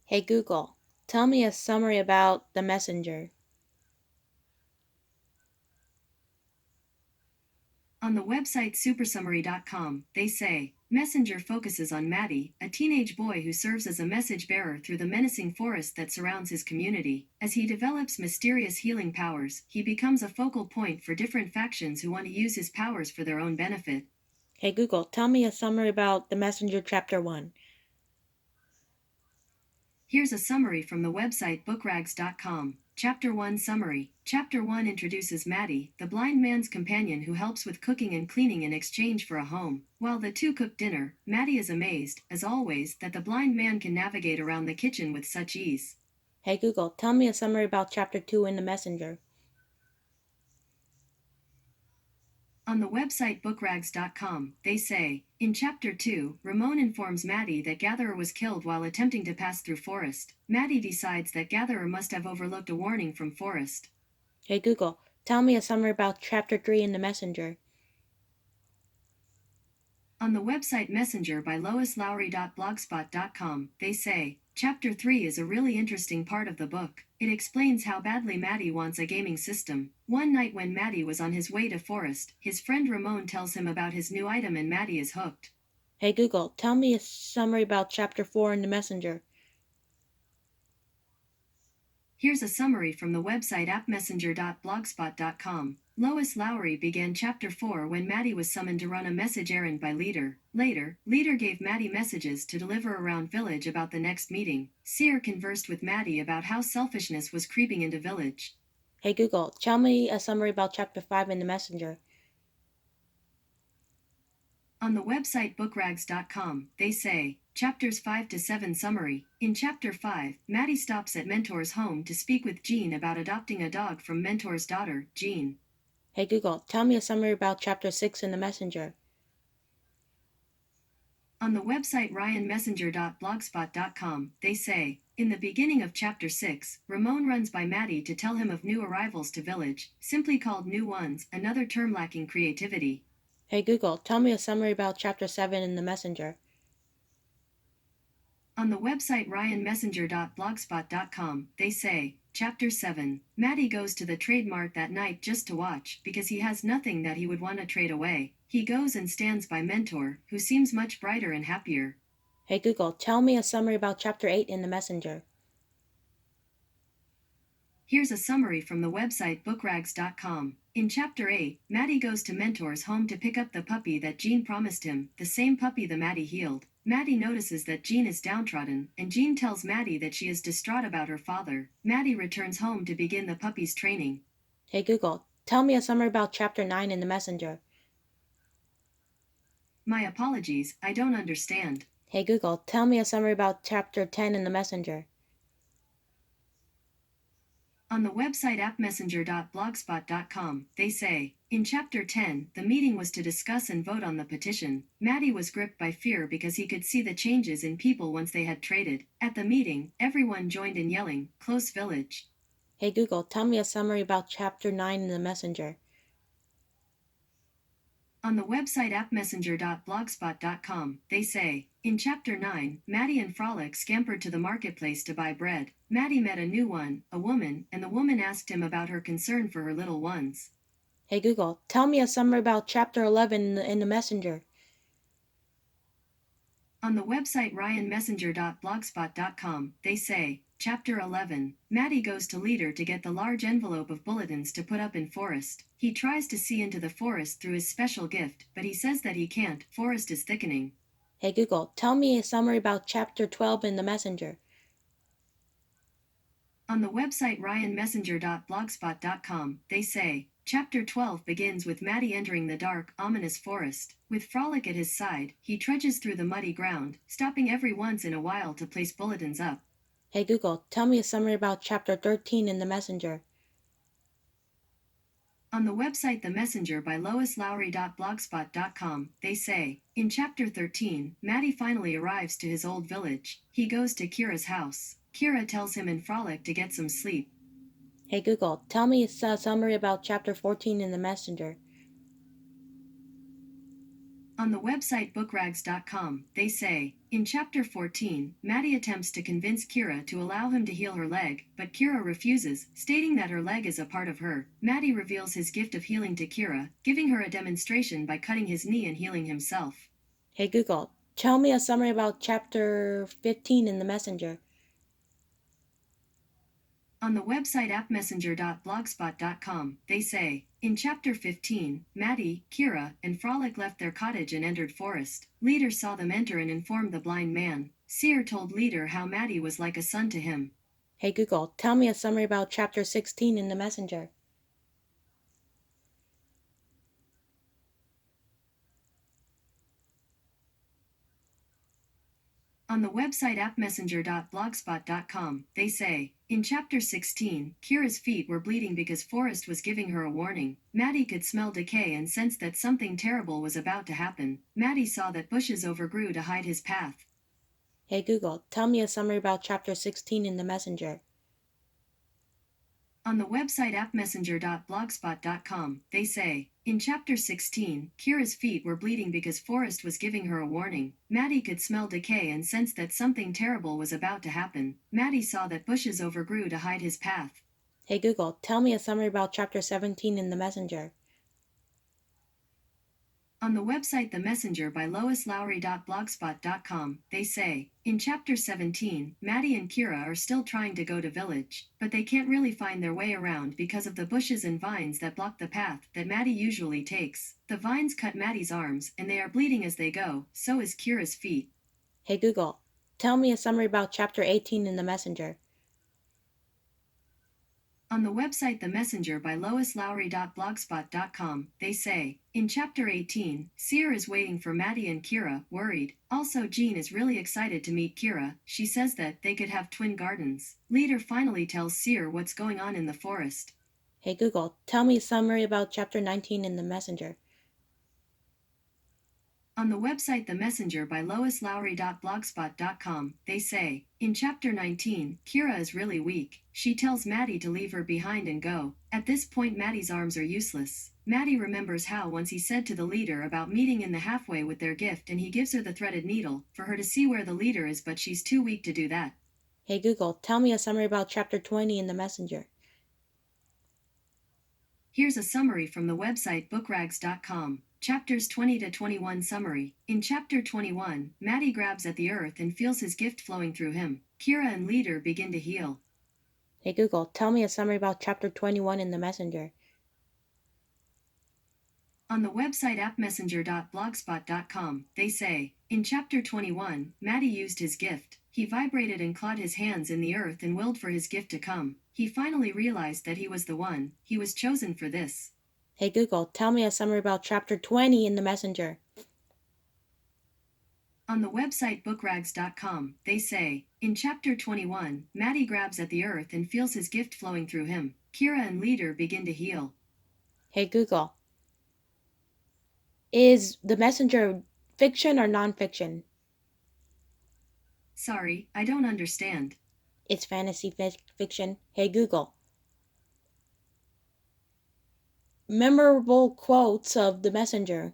Hey Google, tell me a summary about The Messenger. On the website supersummary.com, they say, Messenger focuses on Matty, a teenage boy who serves as a message bearer through the menacing forest that surrounds his community. As he develops mysterious healing powers, he becomes a focal point for different factions who want to use his powers for their own benefit. Hey Google, tell me a summary about The Messenger Chapter 1. Here's a summary from the website bookrags.com. Chapter 1 Summary. Chapter 1 introduces Matty, the blind man's companion who helps with cooking and cleaning in exchange for a home. While the two cook dinner, Matty is amazed, as always, that the blind man can navigate around the kitchen with such ease. Hey Google, tell me a summary about Chapter 2 in The Messenger. On the website bookrags.com, they say, in Chapter 2, Ramon informs Matty that Gatherer was killed while attempting to pass through Forest. Matty decides that Gatherer must have overlooked a warning from Forest. Hey Google, tell me a summary about Chapter 3 in The Messenger. On the website Messenger by Lois Lowry.blogspot.com, they say, Chapter 3 is a really interesting part of the book. It explains how badly Matty wants a gaming system. One night when Matty was on his way to Forest, his friend Ramon tells him about his new item and Matty is hooked. Hey Google, tell me a summary about Chapter 4 in The Messenger. Here's a summary from the website appmessenger.blogspot.com. Lois Lowry began Chapter 4 when Matty was summoned to run a message errand by Leader. Later, Leader gave Matty messages to deliver around village about the next meeting. Seer conversed with Matty about how selfishness was creeping into village. Hey Google, tell me a summary about Chapter 5 in The Messenger. On the website bookrags.com, they say, Chapters 5 to 7 Summary. In Chapter 5, Matty stops at Mentor's home to speak with Jean about adopting a dog from Mentor's daughter, Jean. Hey Google, tell me a summary about Chapter 6 in The Messenger. On the website ryanmessenger.blogspot.com, they say, in the beginning of Chapter 6, Ramon runs by Matty to tell him of new arrivals to village, simply called new ones, another term lacking creativity. Hey Google, tell me a summary about Chapter 7 in The Messenger. On the website ryanmessenger.blogspot.com, they say, Chapter 7, Matty goes to the trade mart that night just to watch, because he has nothing that he would want to trade away. He goes and stands by Mentor, who seems much brighter and happier. Hey Google, tell me a summary about Chapter 8 in The Messenger. Here's a summary from the website bookrags.com. In Chapter 8, Matty goes to Mentor's home to pick up the puppy that Jean promised him, the same puppy the Matty healed. Matty notices that Jean is downtrodden, and Jean tells Matty that she is distraught about her father. Matty returns home to begin the puppy's training. Hey Google, tell me a summary about Chapter 9 in The Messenger. My apologies, I don't understand. Hey Google, tell me a summary about Chapter 10 in The Messenger. On the website appmessenger.blogspot.com, they say, in Chapter 10, the meeting was to discuss and vote on the petition. Matty was gripped by fear because he could see the changes in people once they had traded. At the meeting, everyone joined in yelling, Close Village. Hey Google, tell me a summary about Chapter 9 in The Messenger. On the website appmessenger.blogspot.com, they say, in Chapter 9, Matty and Frolic scampered to the marketplace to buy bread. Matty met a new one, a woman, and the woman asked him about her concern for her little ones. Hey Google, tell me a summary about Chapter 11 in the Messenger. On the website ryanmessenger.blogspot.com, they say, Chapter 11, Matty goes to Leader to get the large envelope of bulletins to put up in Forest. He tries to see into the forest through his special gift, but he says that he can't, forest is thickening. Hey Google, tell me a summary about Chapter 12 in The Messenger. On the website ryanmessenger.blogspot.com, they say, Chapter 12 begins with Matty entering the dark, ominous forest. With Frolic at his side, he trudges through the muddy ground, stopping every once in a while to place bulletins up. Hey Google, tell me a summary about Chapter 13 in The Messenger. On the website The Messenger by loislowry.blogspot.com, they say, in Chapter 13, Matty finally arrives to his old village. He goes to Kira's house. Kira tells him and Frolic to get some sleep. Hey Google, tell me a summary about Chapter 14 in The Messenger. On the website bookrags.com, they say, in Chapter 14, Maddie attempts to convince Kira to allow him to heal her leg, but Kira refuses, stating that her leg is a part of her. Maddie reveals his gift of healing to Kira, giving her a demonstration by cutting his knee and healing himself. Hey Google, tell me a summary about chapter 15 in the Messenger. On the website appmessenger.blogspot.com, they say, in Chapter 15, Maddie, Kira, and Frolic left their cottage and entered forest. Leader saw them enter and informed the blind man. Seer told Leader how Maddie was like a son to him. Hey Google, tell me a summary about chapter 16 in the Messenger. On the website appmessenger.blogspot.com, they say, in Chapter 16, Kira's feet were bleeding because Forrest was giving her a warning. Maddie could smell decay and sensed that something terrible was about to happen. Maddie saw that bushes overgrew to hide his path. Hey Google, tell me a summary about chapter 16 in the Messenger. On the website appmessenger.blogspot.com, they say, in Chapter 16, Kira's feet were bleeding because Forrest was giving her a warning. Maddie could smell decay and sensed that something terrible was about to happen. Maddie saw that bushes overgrew to hide his path. Hey Google, tell me a summary about chapter 17 in the Messenger. On the website The Messenger by Lois Lowry.blogspot.com, they say, in Chapter 17, Maddie and Kira are still trying to go to village, but they can't really find their way around because of the bushes and vines that block the path that Maddie usually takes. The vines cut Maddie's arms and they are bleeding as they go, so is Kira's feet. Hey Google, tell me a summary about chapter 18 in the Messenger. On the website The Messenger by Lois Lowry.blogspot.com, they say, in Chapter 18, Seer is waiting for Maddie and Kira, worried. Also, Jean is really excited to meet Kira. She says that they could have twin gardens. Leader finally tells Seer what's going on in the forest. Hey Google, tell me a summary about chapter 19 in the Messenger. On the website The Messenger by Lois Lowry.blogspot.com, they say, in Chapter 19, Kira is really weak. She tells Maddie to leave her behind and go. At this point, Maddie's arms are useless. Maddie remembers how once he said to the leader about meeting in the halfway with their gift, and he gives her the threaded needle for her to see where the leader is, but she's too weak to do that. Hey Google, tell me a summary about chapter 20 in the Messenger. Here's a summary from the website bookrags.com. Chapters 20 to 21 summary. In Chapter 21, Maddie grabs at the earth and feels his gift flowing through him. Kira and Leader begin to heal. Hey Google, tell me a summary about chapter 21 in the Messenger. On the website appmessenger.blogspot.com, they say, in Chapter 21, Maddie used his gift. He vibrated and clawed his hands in the earth and willed for his gift to come. He finally realized that he was the one. He was chosen for this. Hey Google, tell me a summary about chapter 20 in the Messenger. On the website bookrags.com, they say, in Chapter 21, Maddie grabs at the earth and feels his gift flowing through him. Kira and Leader begin to heal. Hey Google, is the Messenger fiction or nonfiction? Sorry, I don't understand. It's fantasy fiction. Hey Google, memorable quotes of the Messenger.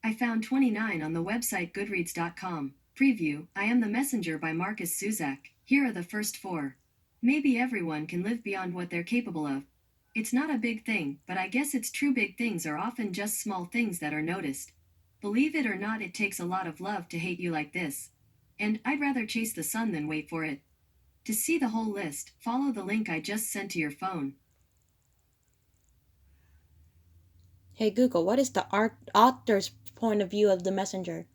I found 29 on the website goodreads.com. Preview, I Am the Messenger by Marcus Suzak. Here are the first 4. Maybe everyone can live beyond what they're capable of. It's not a big thing, but I guess it's true. Big things are often just small things that are noticed. Believe it or not, it takes a lot of love to hate you like this. And I'd rather chase the sun than wait for it. To see the whole list, follow the link I just sent to your phone. Hey Google, what is the author's point of view of the Messenger?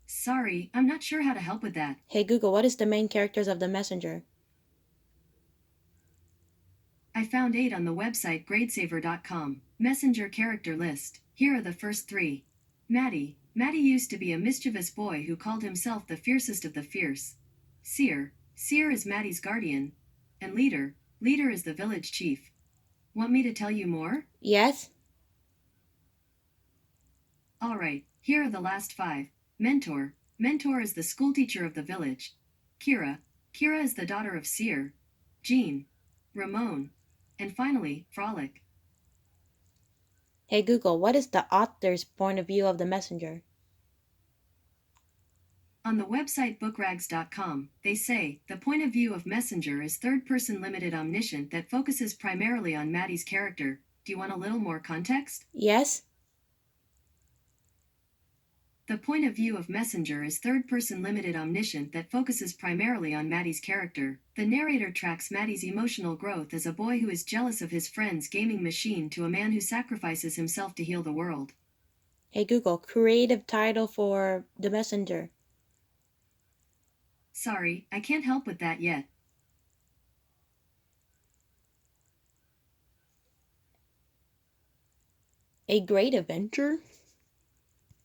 Sorry, I'm not sure how to help with that. Hey Google, what is the main characters of the Messenger? I found 8 on the website gradesaver.com. Messenger character list. Here are the first 3. Maddie. Maddie used to be a mischievous boy who called himself the fiercest of the fierce. Seer. Seer is Maddie's guardian. And Leader. Leader is the village chief. Want me to tell you more? Yes? Alright, here are the last 5. Mentor. Mentor is the schoolteacher of the village. Kira. Kira is the daughter of Seer. Jean. Ramon. And finally, Frolic. Hey Google, what is the author's point of view of the messenger? On the website bookrags.com, they say, the point of view of Messenger is third-person limited omniscient that focuses primarily on Maddie's character. Do you want a little more context? Yes? The point of view of Messenger is third-person limited omniscient that focuses primarily on Maddie's character. The narrator tracks Maddie's emotional growth as a boy who is jealous of his friend's gaming machine to a man who sacrifices himself to heal the world. Hey Google, creative title for the messenger. Sorry, I can't help with that yet. A great adventure?